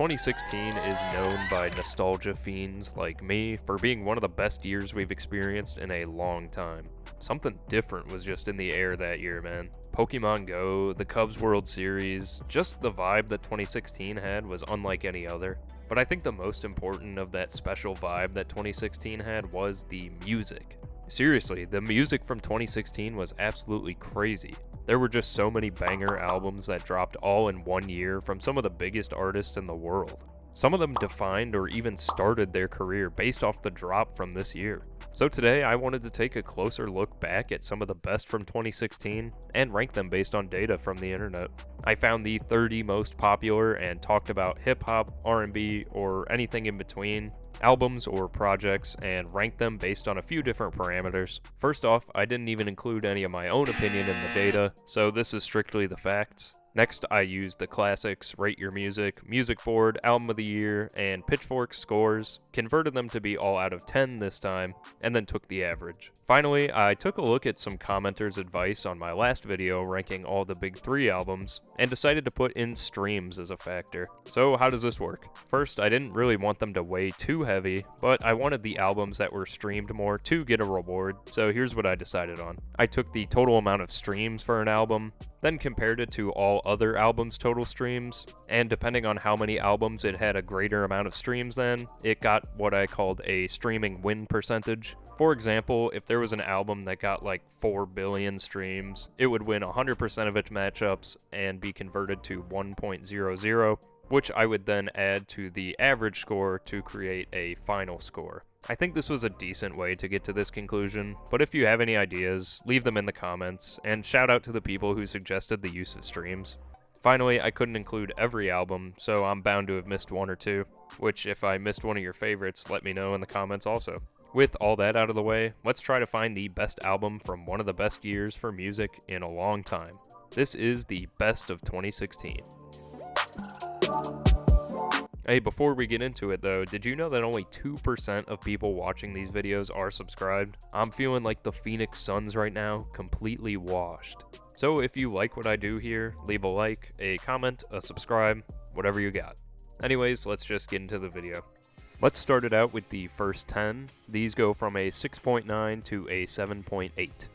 2016 is known by nostalgia fiends like me for being one of the best years we've experienced in a long time. Something different was just in the air that year, man. Pokemon Go, the Cubs World Series, just the vibe that 2016 had was unlike any other. But I think the most important of that special vibe that 2016 had was the music. Seriously, the music from 2016 was absolutely crazy. There were just so many banger albums that dropped all in one year from some of the biggest artists in the world. Some of them defined or even started their career based off the drop from this year. So today I wanted to take a closer look back at some of the best from 2016 and rank them based on data from the internet. I found the 30 most popular and talked about hip-hop, R&B, or anything in between, albums or projects, and ranked them based on a few different parameters. First off, I didn't even include any of my own opinion in the data, so this is strictly the facts. Next, I used the classics, Rate Your Music, Music Board, Album of the Year, and Pitchfork scores, converted them to be all out of 10 this time, and then took the average. Finally, I took a look at some commenters' advice on my last video ranking all the big 3 albums, and decided to put in streams as a factor. So how does this work? First, I didn't really want them to weigh too heavy, but I wanted the albums that were streamed more to get a reward, so here's what I decided on. I took the total amount of streams for an album, then compared it to all other albums' total streams, and depending on how many albums it had a greater amount of streams than, it got what I called a streaming win percentage. For example, if there was an album that got like 4 billion streams, it would win 100% of its matchups and be converted to 1.00, which I would then add to the average score to create a final score. I think this was a decent way to get to this conclusion, but if you have any ideas, leave them in the comments, and shout out to the people who suggested the use of streams. Finally, I couldn't include every album, so I'm bound to have missed one or two, which if I missed one of your favorites, let me know in the comments also. With all that out of the way, let's try to find the best album from one of the best years for music in a long time. This is the best of 2016. Hey, before we get into it though, did you know that only 2% of people watching these videos are subscribed? I'm feeling like the Phoenix Suns right now, completely washed. So if you like what I do here, leave a like, a comment, a subscribe, whatever you got. Anyways, let's just get into the video. Let's start it out with the first 10. These go from a 6.9 to a 7.8.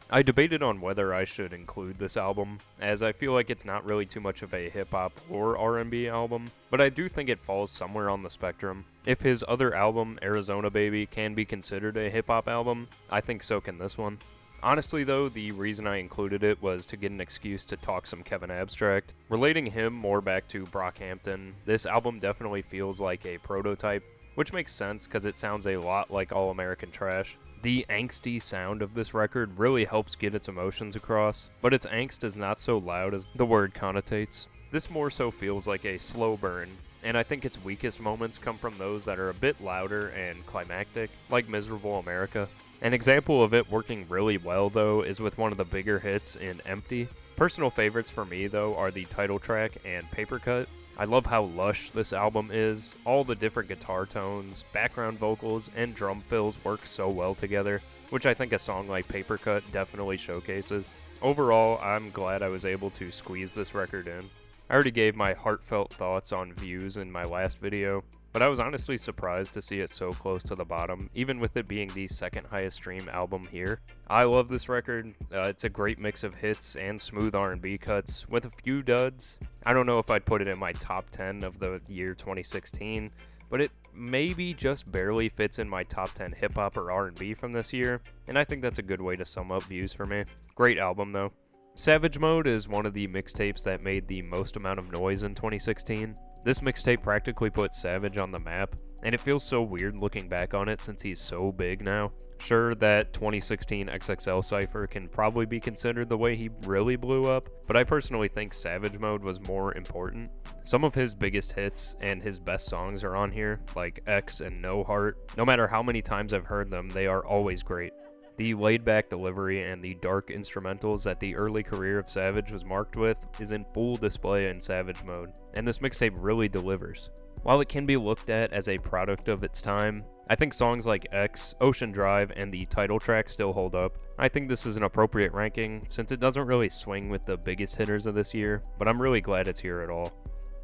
I debated on whether I should include this album, as I feel like it's not really too much of a hip-hop or R&B album, but I do think it falls somewhere on the spectrum. If his other album, Arizona Baby, can be considered a hip-hop album, I think so can this one. Honestly though, the reason I included it was to get an excuse to talk some Kevin Abstract. Relating him more back to Brockhampton, this album definitely feels like a prototype, which makes sense because it sounds a lot like All American Trash. The angsty sound of this record really helps get its emotions across, but its angst is not so loud as the word connotates. This more so feels like a slow burn, and I think its weakest moments come from those that are a bit louder and climactic, like Miserable America. An example of it working really well though is with one of the bigger hits in Empty. Personal favorites for me though are the title track and Paper Cut. I love how lush this album is. All the different guitar tones, background vocals, and drum fills work so well together, which I think a song like Paper Cut definitely showcases. Overall, I'm glad I was able to squeeze this record in. I already gave my heartfelt thoughts on Views in my last video, but I was honestly surprised to see it so close to the bottom, even with it being the second highest stream album here. I love this record. It's a great mix of hits and smooth R&B cuts, with a few duds. I don't know if I'd put it in my top 10 of the year 2016, but it maybe just barely fits in my top 10 hip-hop or R&B from this year, and I think that's a good way to sum up Views for me. Great album though. Savage Mode is one of the mixtapes that made the most amount of noise in 2016. This mixtape practically put Savage on the map, and it feels so weird looking back on it since he's so big now. Sure, that 2016 XXL cypher can probably be considered the way he really blew up, but I personally think Savage Mode was more important. Some of his biggest hits and his best songs are on here, like X and No Heart. No matter how many times I've heard them, they are always great. The laid-back delivery and the dark instrumentals that the early career of Savage was marked with is in full display in Savage Mode, and this mixtape really delivers. While it can be looked at as a product of its time, I think songs like X, Ocean Drive, and the title track still hold up. I think this is an appropriate ranking, since it doesn't really swing with the biggest hitters of this year, but I'm really glad it's here at all.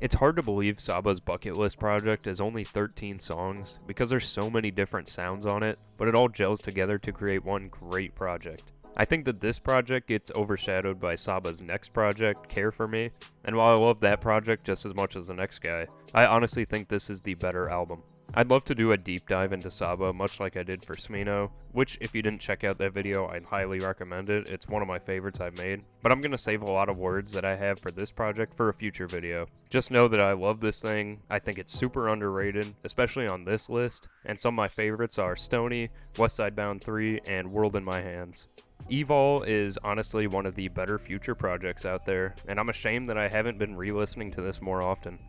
It's hard to believe Saba's bucket list project is only 13 songs because there's so many different sounds on it, but it all gels together to create one great project. I think that this project gets overshadowed by Saba's next project, Care For Me, and while I love that project just as much as the next guy, I honestly think this is the better album. I'd love to do a deep dive into Saba, much like I did for Smino, which if you didn't check out that video, I'd highly recommend it. It's one of my favorites I've made, but I'm going to save a lot of words that I have for this project for a future video. Just know that I love this thing, I think it's super underrated, especially on this list, and some of my favorites are Stony, Westside Bound 3, and World in My Hands. Evol is honestly one of the better future projects out there, and I'm ashamed that I haven't been re-listening to this more often.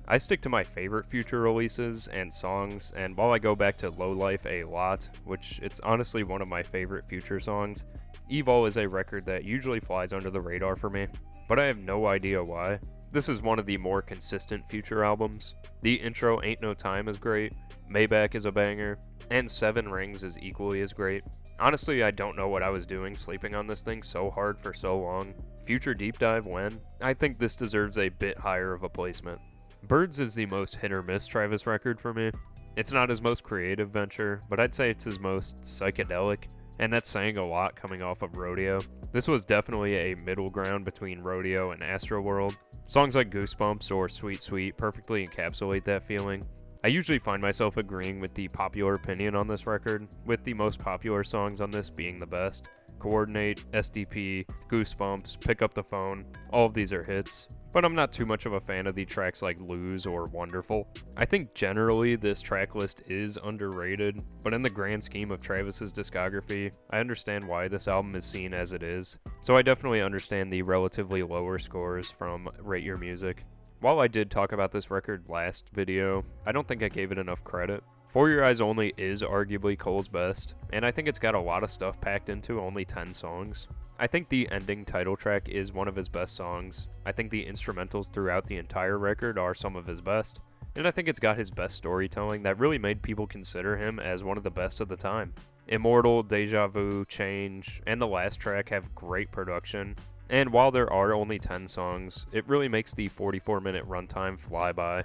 I stick to my favorite future releases and songs, and while I go back to Low Life a lot, which it's honestly one of my favorite future songs, Evol is a record that usually flies under the radar for me, but I have no idea why. This is one of the more consistent future albums. The intro Ain't No Time is great, Maybach is a banger, and Seven Rings is equally as great. Honestly, I don't know what I was doing sleeping on this thing so hard for so long. Future deep dive when? I think this deserves a bit higher of a placement. Birds is the most hit or miss Travis record for me. It's not his most creative venture, but I'd say it's his most psychedelic, and that's saying a lot coming off of Rodeo. This was definitely a middle ground between Rodeo and Astroworld. Songs like Goosebumps or Sweet Sweet perfectly encapsulate that feeling. I usually find myself agreeing with the popular opinion on this record, with the most popular songs on this being the best. Coordinate, SDP, Goosebumps, Pick Up the Phone, all of these are hits. But I'm not too much of a fan of the tracks like Lose or Wonderful. I think generally this track list is underrated, but in the grand scheme of Travis's discography, I understand why this album is seen as it is. So I definitely understand the relatively lower scores from Rate Your Music. While I did talk about this record last video, I don't think I gave it enough credit. For Your Eyes Only is arguably Cole's best, and I think it's got a lot of stuff packed into only 10 songs. I think the ending title track is one of his best songs. I think the instrumentals throughout the entire record are some of his best, and I think it's got his best storytelling that really made people consider him as one of the best of the time. Immortal, Deja Vu, Change, and the last track have great production. And while there are only 10 songs, it really makes the 44-minute runtime fly by.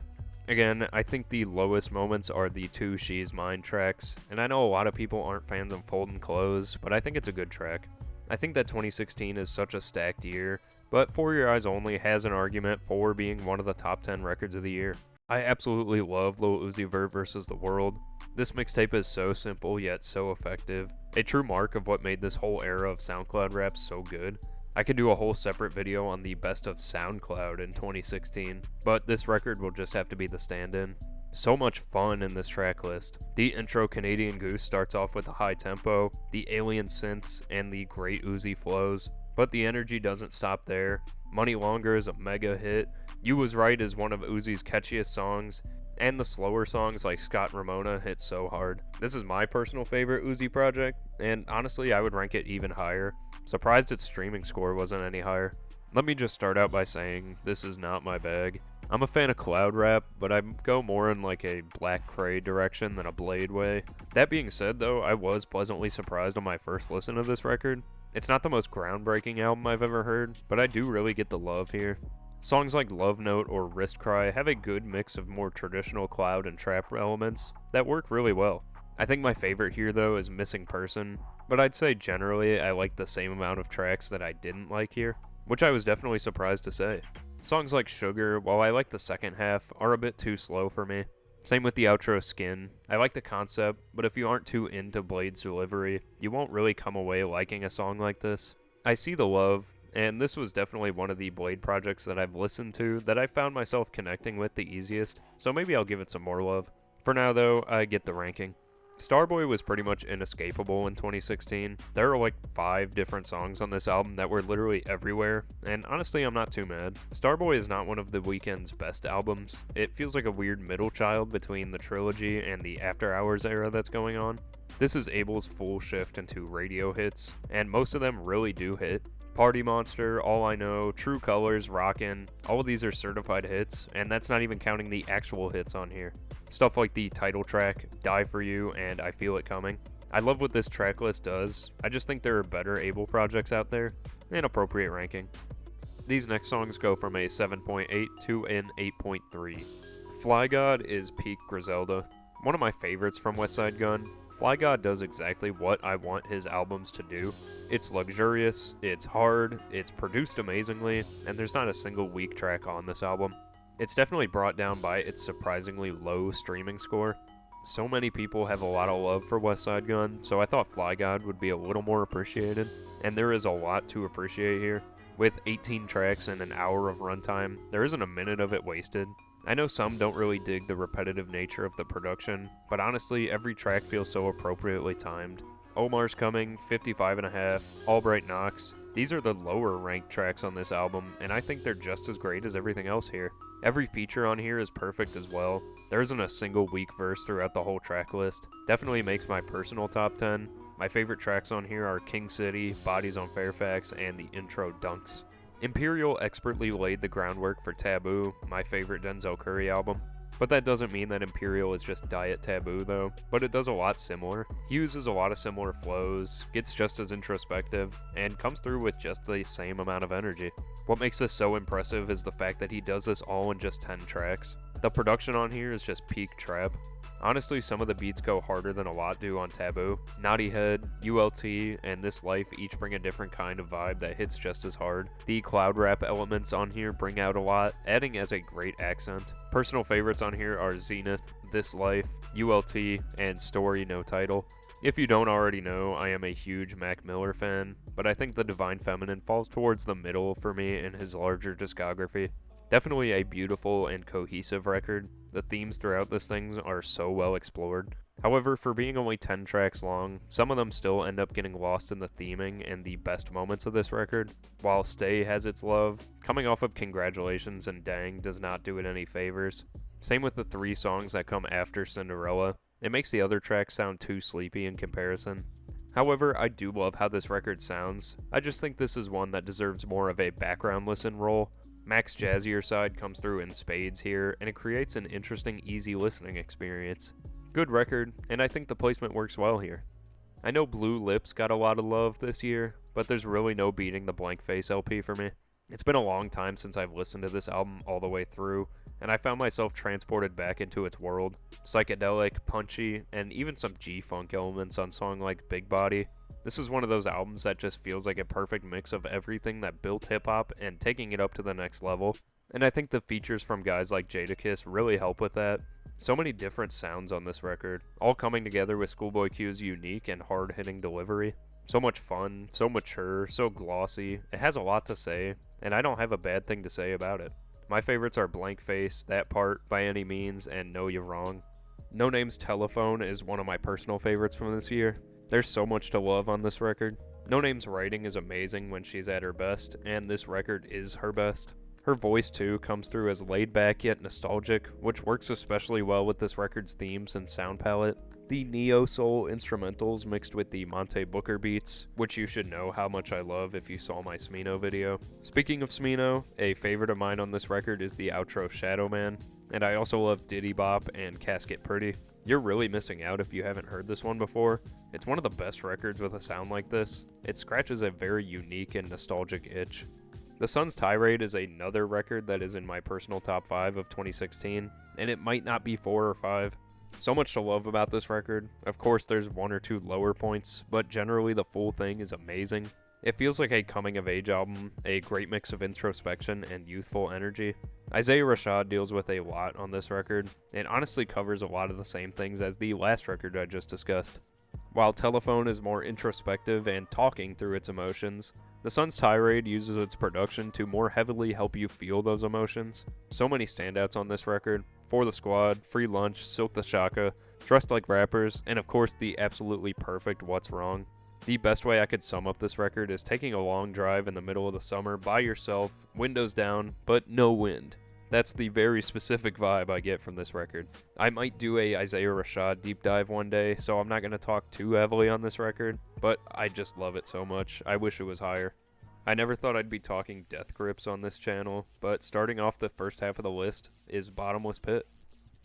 Again, I think the lowest moments are the two She's Mine tracks, and I know a lot of people aren't fans of Folding Clothes, but I think it's a good track. I think that 2016 is such a stacked year, but For Your Eyes Only has an argument for being one of the top 10 records of the year. I absolutely love Lil Uzi Vert vs. The World. This mixtape is so simple yet so effective, a true mark of what made this whole era of SoundCloud rap so good. I could do a whole separate video on the best of SoundCloud in 2016, but this record will just have to be the stand-in. So much fun in this track list. The intro Canadian Goose starts off with a high tempo, the alien synths, and the great Uzi flows, but the energy doesn't stop there. Money Longer is a mega hit, You Was Right is one of Uzi's catchiest songs, and the slower songs like Scott and Ramona hit so hard. This is my personal favorite Uzi project, and honestly I would rank it even higher. Surprised its streaming score wasn't any higher. Let me just start out by saying, this is not my bag. I'm a fan of cloud rap, but I go more in like a Black Cray direction than a Blade way. That being said though, I was pleasantly surprised on my first listen of this record. It's not the most groundbreaking album I've ever heard, but I do really get the love here. Songs like Love Note or Wrist Cry have a good mix of more traditional cloud and trap elements that work really well. I think my favorite here though is Missing Person, but I'd say generally I like the same amount of tracks that I didn't like here, which I was definitely surprised to say. Songs like Sugar, while I like the second half, are a bit too slow for me. Same with the outro Skin. I like the concept, but if you aren't too into Blade's delivery, you won't really come away liking a song like this. I see the love, and this was definitely one of the Blade projects that I've listened to that I found myself connecting with the easiest, so maybe I'll give it some more love. For now though, I get the ranking. Starboy was pretty much inescapable in 2016. There are like 5 different songs on this album that were literally everywhere, and honestly I'm not too mad. Starboy is not one of The Weeknd's best albums. It feels like a weird middle child between the trilogy and the After Hours era that's going on. This is Abel's full shift into radio hits, and most of them really do hit. Party Monster, All I Know, True Colors, Rockin', all of these are certified hits, and that's not even counting the actual hits on here. Stuff like the title track, Die For You, and I Feel It Coming. I love what this track list does. I just think there are better Abel projects out there. An appropriate ranking. These next songs go from a 7.8 to an 8.3. Fly God is peak Griselda. One of my favorites from Westside Gunn. Fly God does exactly what I want his albums to do. It's luxurious, it's hard, it's produced amazingly, and there's not a single weak track on this album. It's definitely brought down by its surprisingly low streaming score. So many people have a lot of love for Westside Gunn, so I thought Fly God would be a little more appreciated, and there is a lot to appreciate here. With 18 tracks and an hour of runtime, there isn't a minute of it wasted. I know some don't really dig the repetitive nature of the production, but honestly, every track feels so appropriately timed. Omar's Coming, 55.5, Albright Knox. These are the lower ranked tracks on this album, and I think they're just as great as everything else here. Every feature on here is perfect as well. There isn't a single weak verse throughout the whole track list. Definitely makes my personal top 10. My favorite tracks on here are King City, Bodies on Fairfax, and the intro Dunks. Imperial expertly laid the groundwork for Taboo, my favorite Denzel Curry album. But that doesn't mean that Imperial is just diet Taboo though, but it does a lot similar. He uses a lot of similar flows, gets just as introspective, and comes through with just the same amount of energy. What makes this so impressive is the fact that he does this all in just 10 tracks. The production on here is just peak trap. Honestly, some of the beats go harder than a lot do on Taboo. Knotty Head, ULT, and This Life each bring a different kind of vibe that hits just as hard. The cloud rap elements on here bring out a lot, adding as a great accent. Personal favorites on here are Zenith, This Life, ULT, and Story No Title. If you don't already know, I am a huge Mac Miller fan, but I think The Divine Feminine falls towards the middle for me in his larger discography. Definitely a beautiful and cohesive record. The themes throughout this thing are so well explored. However, for being only 10 tracks long, some of them still end up getting lost in the theming and the best moments of this record. While Stay has its love, coming off of Congratulations and Dang does not do it any favors. Same with the 3 songs that come after Cinderella. It makes the other tracks sound too sleepy in comparison. However, I do love how this record sounds. I just think this is one that deserves more of a background listen role. Mac's jazzier side comes through in spades here, and it creates an interesting, easy listening experience. Good record, and I think the placement works well here. I know Blue Lips got a lot of love this year, but there's really no beating the Blank Face LP for me. It's been a long time since I've listened to this album all the way through, and I found myself transported back into its world. Psychedelic, punchy, and even some G-funk elements on songs like Big Body. This is one of those albums that just feels like a perfect mix of everything that built hip-hop and taking it up to the next level. And I think the features from guys like Jadakiss really help with that. So many different sounds on this record, all coming together with Schoolboy Q's unique and hard-hitting delivery. So much fun, so mature, so glossy. It has a lot to say, and I don't have a bad thing to say about it. My favorites are Blank Face, That Part, By Any Means, and Know You Wrong. Noname's Telephone is one of my personal favorites from this year. There's so much to love on this record. Noname's writing is amazing when she's at her best, and this record is her best. Her voice, too, comes through as laid-back yet nostalgic, which works especially well with this record's themes and sound palette. The neo-soul instrumentals mixed with the Monte Booker beats, which you should know how much I love if you saw my Smino video. Speaking of Smino, a favorite of mine on this record is the outro Shadow Man, and I also love Diddy Bop and Casket Pretty. You're really missing out if you haven't heard this one before. It's one of the best records with a sound like this. It scratches a very unique and nostalgic itch. The Sun's Tirade is another record that is in my personal top 5 of 2016, and it might not be 4 or 5. So much to love about this record. Of course, there's 1 or 2 lower points, but generally the full thing is amazing. It feels like a coming-of-age album, a great mix of introspection and youthful energy. Isaiah Rashad deals with a lot on this record, and honestly covers a lot of the same things as the last record I just discussed. While Telephone is more introspective and talking through its emotions, The Sun's Tirade uses its production to more heavily help you feel those emotions. So many standouts on this record: For the Squad, Free Lunch, Silk the Shaka, Dressed Like Rappers, and of course the absolutely perfect What's Wrong. The best way I could sum up this record is taking a long drive in the middle of the summer by yourself, windows down, but no wind. That's the very specific vibe I get from this record. I might do a Isaiah Rashad deep dive one day, so I'm not going to talk too heavily on this record, but I just love it so much. I wish it was higher. I never thought I'd be talking Death Grips on this channel, but starting off the first half of the list is Bottomless Pit.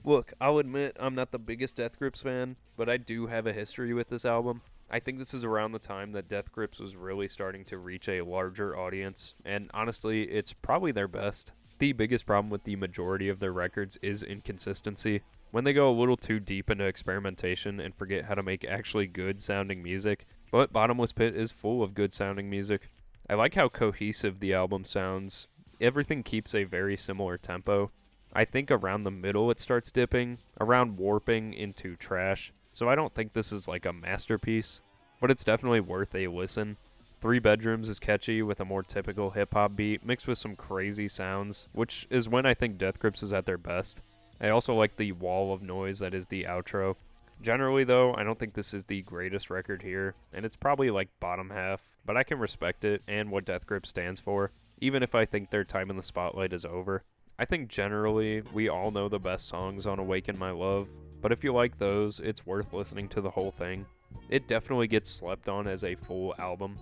Look, I'll admit I'm not the biggest Death Grips fan, but I do have a history with this album. I think this is around the time that Death Grips was really starting to reach a larger audience, and honestly, it's probably their best. The biggest problem with the majority of their records is inconsistency. When they go a little too deep into experimentation and forget how to make actually good sounding music, but Bottomless Pit is full of good sounding music. I like how cohesive the album sounds. Everything keeps a very similar tempo. I think around the middle it starts dipping, around warping into trash, so I don't think this is like a masterpiece, but it's definitely worth a listen. 3 Bedrooms is catchy with a more typical hip-hop beat mixed with some crazy sounds, which is when I think Death Grips is at their best. I also like the wall of noise that is the outro. Generally though, I don't think this is the greatest record here, and it's probably like bottom half, but I can respect it and what Death Grips stands for, even if I think their time in the spotlight is over. I think generally, we all know the best songs on Awaken My Love, but if you like those, it's worth listening to the whole thing. It definitely gets slept on as a full album.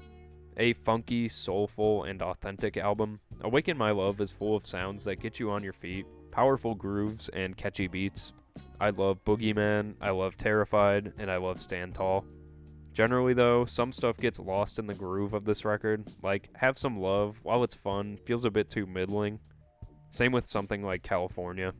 A funky, soulful, and authentic album, Awaken My Love is full of sounds that get you on your feet, powerful grooves, and catchy beats. I love Boogeyman, I love Terrified, and I love Stand Tall. Generally though, some stuff gets lost in the groove of this record, like Have Some Love, while it's fun, feels a bit too middling. Same with something like California.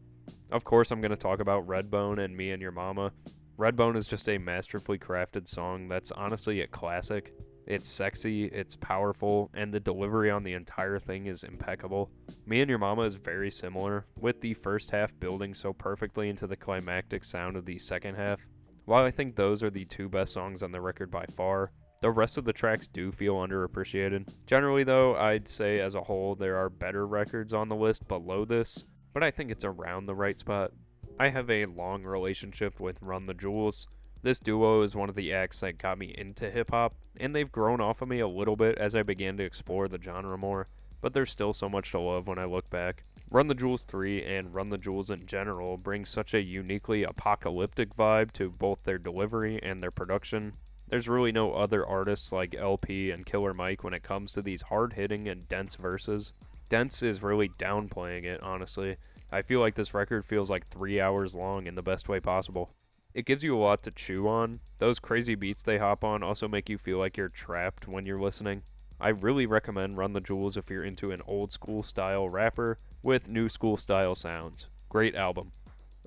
Of course I'm going to talk about Redbone and Me and Your Mama. Redbone is just a masterfully crafted song that's honestly a classic. It's sexy, it's powerful, and the delivery on the entire thing is impeccable. Me and Your Mama is very similar, with the first half building so perfectly into the climactic sound of the second half. While I think those are the 2 best songs on the record by far, the rest of the tracks do feel underappreciated. Generally though, I'd say as a whole there are better records on the list below this, but I think it's around the right spot. I have a long relationship with Run the Jewels. This duo is one of the acts that got me into hip-hop, and they've grown off of me a little bit as I began to explore the genre more, but there's still so much to love when I look back. Run the Jewels 3 and Run the Jewels in general bring such a uniquely apocalyptic vibe to both their delivery and their production. There's really no other artists like LP and Killer Mike when it comes to these hard-hitting and dense verses. Dense is really downplaying it, honestly. I feel like this record feels like 3 hours long in the best way possible. It gives you a lot to chew on. Those crazy beats they hop on also make you feel like you're trapped when you're listening. I really recommend Run the Jewels if you're into an old school style rapper with new school style sounds. Great album.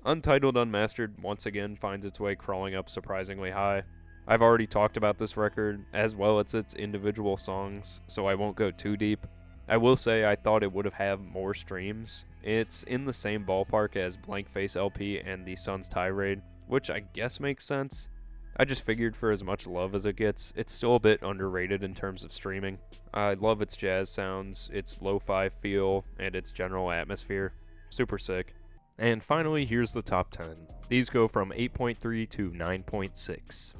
Untitled Unmastered once again finds its way crawling up surprisingly high. I've already talked about this record as well as its individual songs, so I won't go too deep. I will say I thought it would have had more streams. It's in the same ballpark as Blank Face LP and The Sun's Tirade, which I guess makes sense. I just figured for as much love as it gets, it's still a bit underrated in terms of streaming. I love its jazz sounds, its lo-fi feel, and its general atmosphere. Super sick. And finally, here's the top 10. These go from 8.3 to 9.6.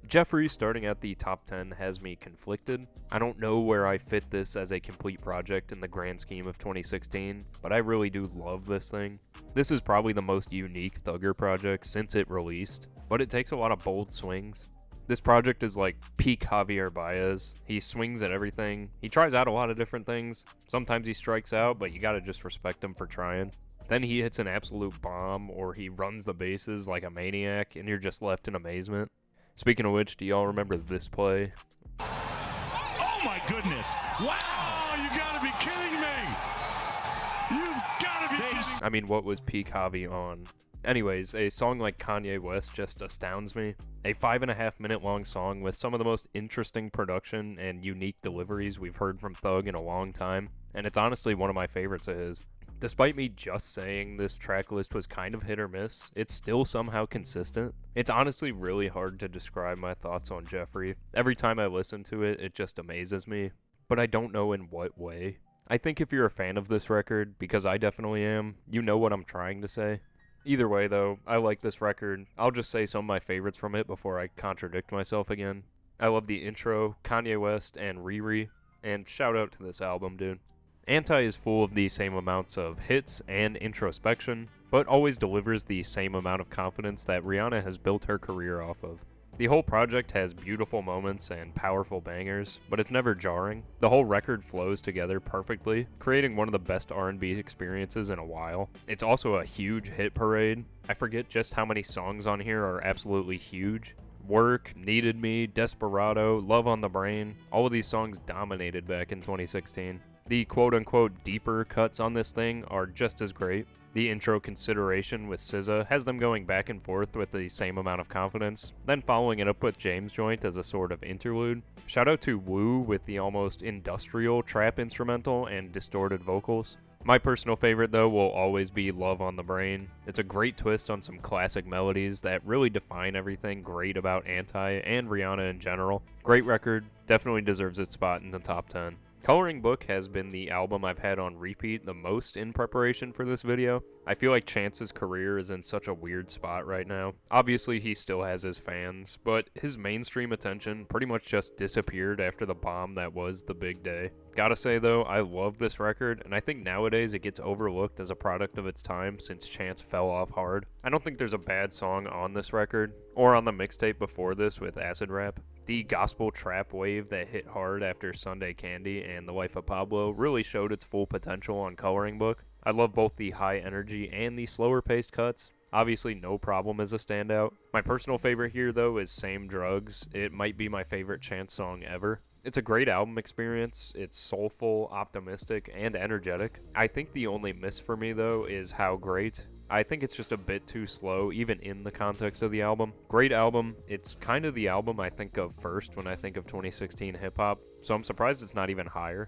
Jeffrey starting at the top 10 has me conflicted. I don't know where I fit this as a complete project in the grand scheme of 2016, but I really do love this thing. This is probably the most unique Thugger project since it released, but it takes a lot of bold swings. This project is like peak Javier Baez. He swings at everything. He tries out a lot of different things. Sometimes he strikes out, but you gotta just respect him for trying. Then he hits an absolute bomb, or he runs the bases like a maniac, and you're just left in amazement. Speaking of which, do y'all remember this play? Oh my goodness! Wow! You gotta be kidding me! You've gotta be kidding me! I mean, what was peak Javi on? Anyways, a song like Kanye West just astounds me. A 5.5 minute long song with some of the most interesting production and unique deliveries we've heard from Thug in a long time, and it's honestly one of my favorites of his. Despite me just saying this track list was kind of hit or miss, it's still somehow consistent. It's honestly really hard to describe my thoughts on Jeffrey. Every time I listen to it, it just amazes me, but I don't know in what way. I think if you're a fan of this record, because I definitely am, you know what I'm trying to say. Either way though, I like this record. I'll just say some of my favorites from it before I contradict myself again. I love the intro, Kanye West, and Riri, and shout out to this album, dude. Anti is full of the same amounts of hits and introspection, but always delivers the same amount of confidence that Rihanna has built her career off of. The whole project has beautiful moments and powerful bangers, but it's never jarring. The whole record flows together perfectly, creating one of the best R&B experiences in a while. It's also a huge hit parade. I forget just how many songs on here are absolutely huge. Work, Needed Me, Desperado, Love on the Brain, all of these songs dominated back in 2016. The quote-unquote deeper cuts on this thing are just as great. The intro Consideration with SZA has them going back and forth with the same amount of confidence, then following it up with James Joint as a sort of interlude. Shout out to Woo with the almost industrial trap instrumental and distorted vocals. My personal favorite, though, will always be Love on the Brain. It's a great twist on some classic melodies that really define everything great about Anti and Rihanna in general. Great record, definitely deserves its spot in the top 10. Coloring Book has been the album I've had on repeat the most in preparation for this video. I feel like Chance's career is in such a weird spot right now. Obviously, he still has his fans, but his mainstream attention pretty much just disappeared after the bomb that was The Big Day. Gotta say though, I love this record, and I think nowadays it gets overlooked as a product of its time since Chance fell off hard. I don't think there's a bad song on this record, or on the mixtape before this with Acid Rap. The gospel trap wave that hit hard after Sunday Candy and The Life of Pablo really showed its full potential on Coloring Book. I love both the high energy and the slower paced cuts. Obviously, No Problem is a standout. My personal favorite here, though, is Same Drugs. It might be my favorite Chance song ever. It's a great album experience. It's soulful, optimistic, and energetic. I think the only miss for me, though, is How Great. I think it's just a bit too slow, even in the context of the album. Great album. It's kind of the album I think of first when I think of 2016 hip-hop, so I'm surprised it's not even higher.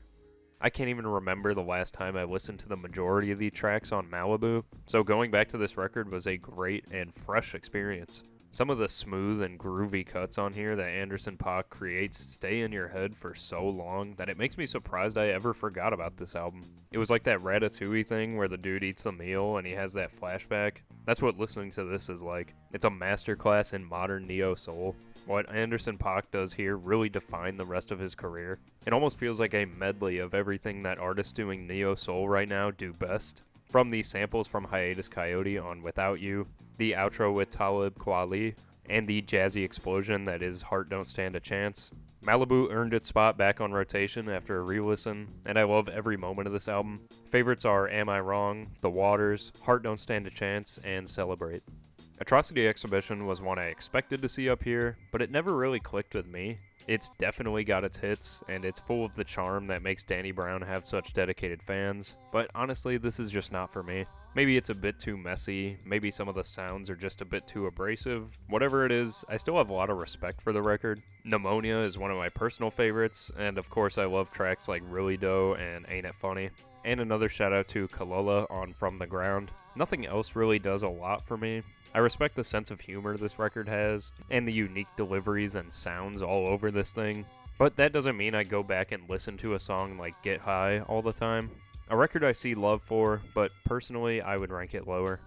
I can't even remember the last time I listened to the majority of the tracks on Malibu, so going back to this record was a great and fresh experience. Some of the smooth and groovy cuts on here that Anderson .Paak creates stay in your head for so long that it makes me surprised I ever forgot about this album. It was like that Ratatouille thing where the dude eats the meal and he has that flashback. That's what listening to this is like. It's a masterclass in modern neo-soul. What Anderson .Paak does here really defined the rest of his career. It almost feels like a medley of everything that artists doing neo-soul right now do best. From the samples from Hiatus Kaiyote on Without You, the outro with Talib Kweli, and the jazzy explosion that is Heart Don't Stand a Chance. Malibu earned its spot back on rotation after a re-listen, and I love every moment of this album. Favorites are Am I Wrong, The Waters, Heart Don't Stand a Chance, and Celebrate. Atrocity Exhibition was one I expected to see up here, but it never really clicked with me. It's definitely got its hits, and it's full of the charm that makes Danny Brown have such dedicated fans, but honestly, this is just not for me. Maybe it's a bit too messy, maybe some of the sounds are just a bit too abrasive. Whatever it is, I still have a lot of respect for the record. Pneumonia is one of my personal favorites, and of course I love tracks like Really Dough and Ain't It Funny. And another shout out to Kalula on From the Ground. Nothing else really does a lot for me. I respect the sense of humor this record has, and the unique deliveries and sounds all over this thing, but that doesn't mean I go back and listen to a song like Get High all the time. A record I see love for, but personally I would rank it lower.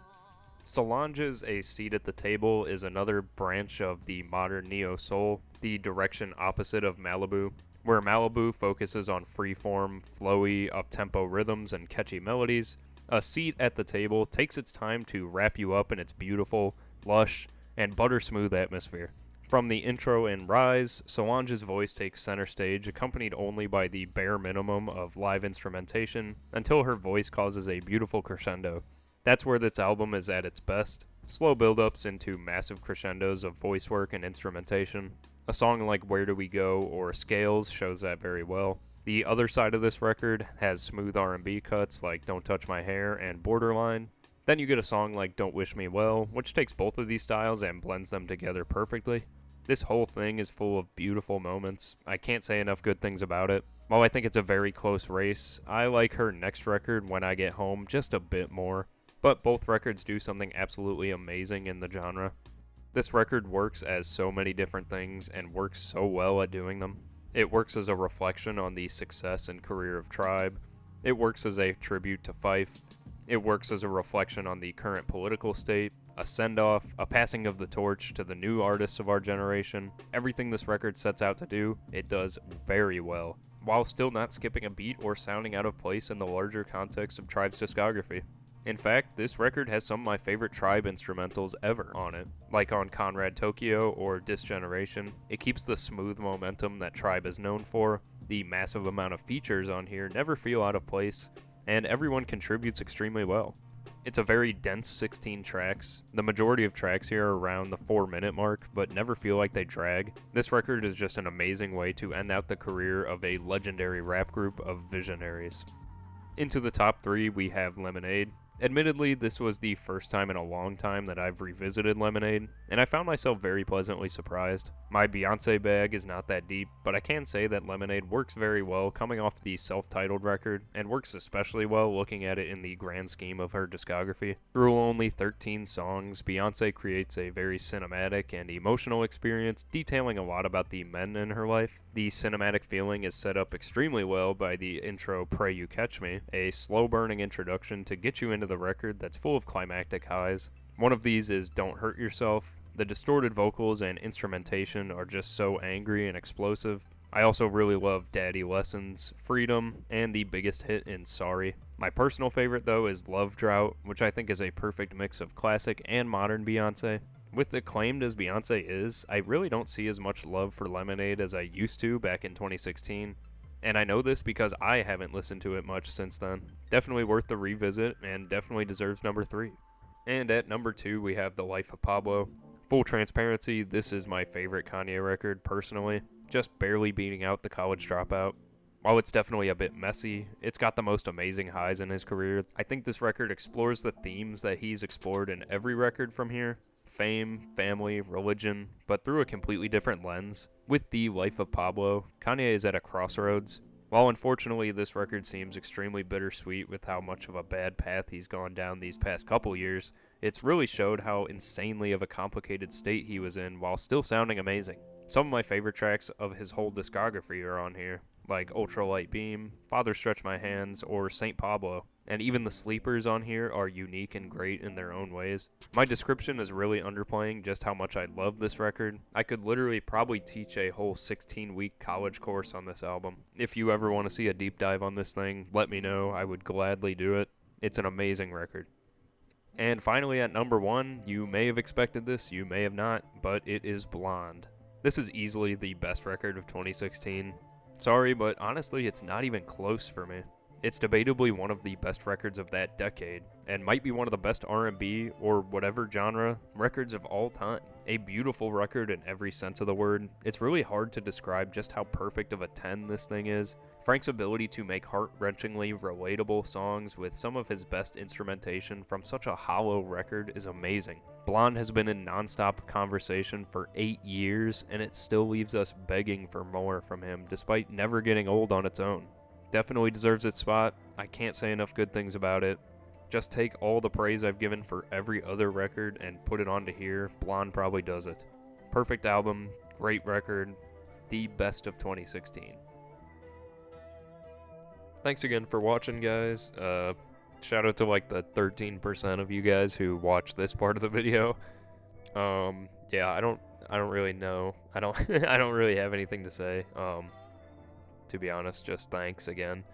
Solange's A Seat at the Table is another branch of the modern neo-soul, the direction opposite of Malibu, where Malibu focuses on freeform, flowy, up-tempo rhythms and catchy melodies. A Seat at the Table takes its time to wrap you up in its beautiful, lush, and butter-smooth atmosphere. From the intro in Rise, Solange's voice takes center stage, accompanied only by the bare minimum of live instrumentation, until her voice causes a beautiful crescendo. That's where this album is at its best. Slow build-ups into massive crescendos of voice work and instrumentation. A song like Where Do We Go or Scales shows that very well. The other side of this record has smooth R&B cuts like Don't Touch My Hair and Borderline. Then you get a song like Don't Wish Me Well, which takes both of these styles and blends them together perfectly. This whole thing is full of beautiful moments. I can't say enough good things about it. While I think it's a very close race, I like her next record, When I Get Home, just a bit more. But both records do something absolutely amazing in the genre. This record works as so many different things and works so well at doing them. It works as a reflection on the success and career of Tribe. It works as a tribute to Fife. It works as a reflection on the current political state, a send-off, a passing of the torch to the new artists of our generation. Everything this record sets out to do, it does very well, while still not skipping a beat or sounding out of place in the larger context of Tribe's discography. In fact, this record has some of my favorite Tribe instrumentals ever on it, like on Conrad Tokyo or Disgeneration. It keeps the smooth momentum that Tribe is known for. The massive amount of features on here never feel out of place, and everyone contributes extremely well. It's a very dense 16 tracks. The majority of tracks here are around the 4-minute mark, but never feel like they drag. This record is just an amazing way to end out the career of a legendary rap group of visionaries. Into the top 3, we have Lemonade. Admittedly, this was the first time in a long time that I've revisited Lemonade, and I found myself very pleasantly surprised. My Beyonce bag is not that deep, but I can say that Lemonade works very well coming off the self-titled record, and works especially well looking at it in the grand scheme of her discography. Through only 13 songs, Beyonce creates a very cinematic and emotional experience, detailing a lot about the men in her life. The cinematic feeling is set up extremely well by the intro Pray You Catch Me, a slow-burning introduction to get you into the record that's full of climactic highs. One of these is Don't Hurt Yourself. The distorted vocals and instrumentation are just so angry and explosive. I also really love Daddy Lessons, Freedom, and the biggest hit in Sorry. My personal favorite though is Love Drought, which I think is a perfect mix of classic and modern Beyonce. With acclaimed as Beyonce is, I really don't see as much love for Lemonade as I used to back in 2016. And I know this because I haven't listened to it much since then. Definitely worth the revisit, and definitely deserves number 3. And at number 2, we have The Life of Pablo. Full transparency, this is my favorite Kanye record, personally. Just barely beating out The College Dropout. While it's definitely a bit messy, it's got the most amazing highs in his career. I think this record explores the themes that he's explored in every record from here. Fame, family, religion, but through a completely different lens. With The Life of Pablo, Kanye is at a crossroads. While unfortunately this record seems extremely bittersweet with how much of a bad path he's gone down these past couple years, it's really showed how insanely of a complicated state he was in while still sounding amazing. Some of my favorite tracks of his whole discography are on here, like Ultralight Beam, Father Stretch My Hands, or St. Pablo. And even the sleepers on here are unique and great in their own ways. My description is really underplaying just how much I love this record. I could literally probably teach a whole 16-week college course on this album. If you ever want to see a deep dive on this thing, let me know. I would gladly do it. It's an amazing record. And finally at number 1, you may have expected this, you may have not, but it is Blonde. This is easily the best record of 2016. Sorry, but honestly, it's not even close for me. It's debatably one of the best records of that decade, and might be one of the best R&B, or whatever genre, records of all time. A beautiful record in every sense of the word. It's really hard to describe just how perfect of a 10 this thing is. Frank's ability to make heart-wrenchingly relatable songs with some of his best instrumentation from such a hollow record is amazing. Blonde has been in non-stop conversation for 8 years, and it still leaves us begging for more from him, despite never getting old on its own. Definitely deserves its spot. I can't say enough good things about it. Just take all the praise I've given for every other record and put it onto here. Blonde probably does it. Perfect album, great record, the best of 2016. Thanks again for watching, guys. Shout out to like the 13% of you guys who watch this part of the video. Yeah, I don't really know. I don't really have anything to say. To be honest, just thanks again.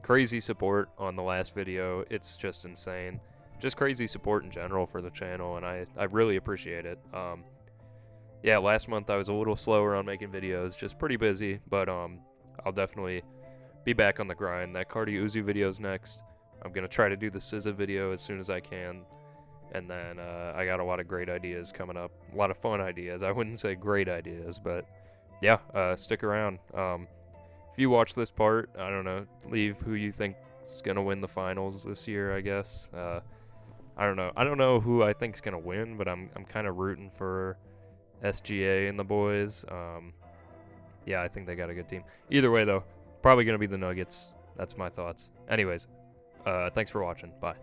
Crazy support on the last video. It's just insane. Just crazy support in general for the channel, and I really appreciate it. Yeah, last month I was a little slower on making videos, just pretty busy, but I'll definitely be back on the grind. That Cardi Uzi video's next. I'm gonna try to do the SZA video as soon as I can, and then I got a lot of great ideas coming up. A lot of fun ideas. I wouldn't say great ideas, but yeah, stick around. If you watch this part, I don't know, leave who you think is gonna win the finals this year, I guess. I don't know. I don't know who I think's gonna win, but I'm kind of rooting for SGA and the boys. Yeah, I think they got a good team. Either way, though, probably gonna be the Nuggets. That's my thoughts. Anyways, thanks for watching. Bye.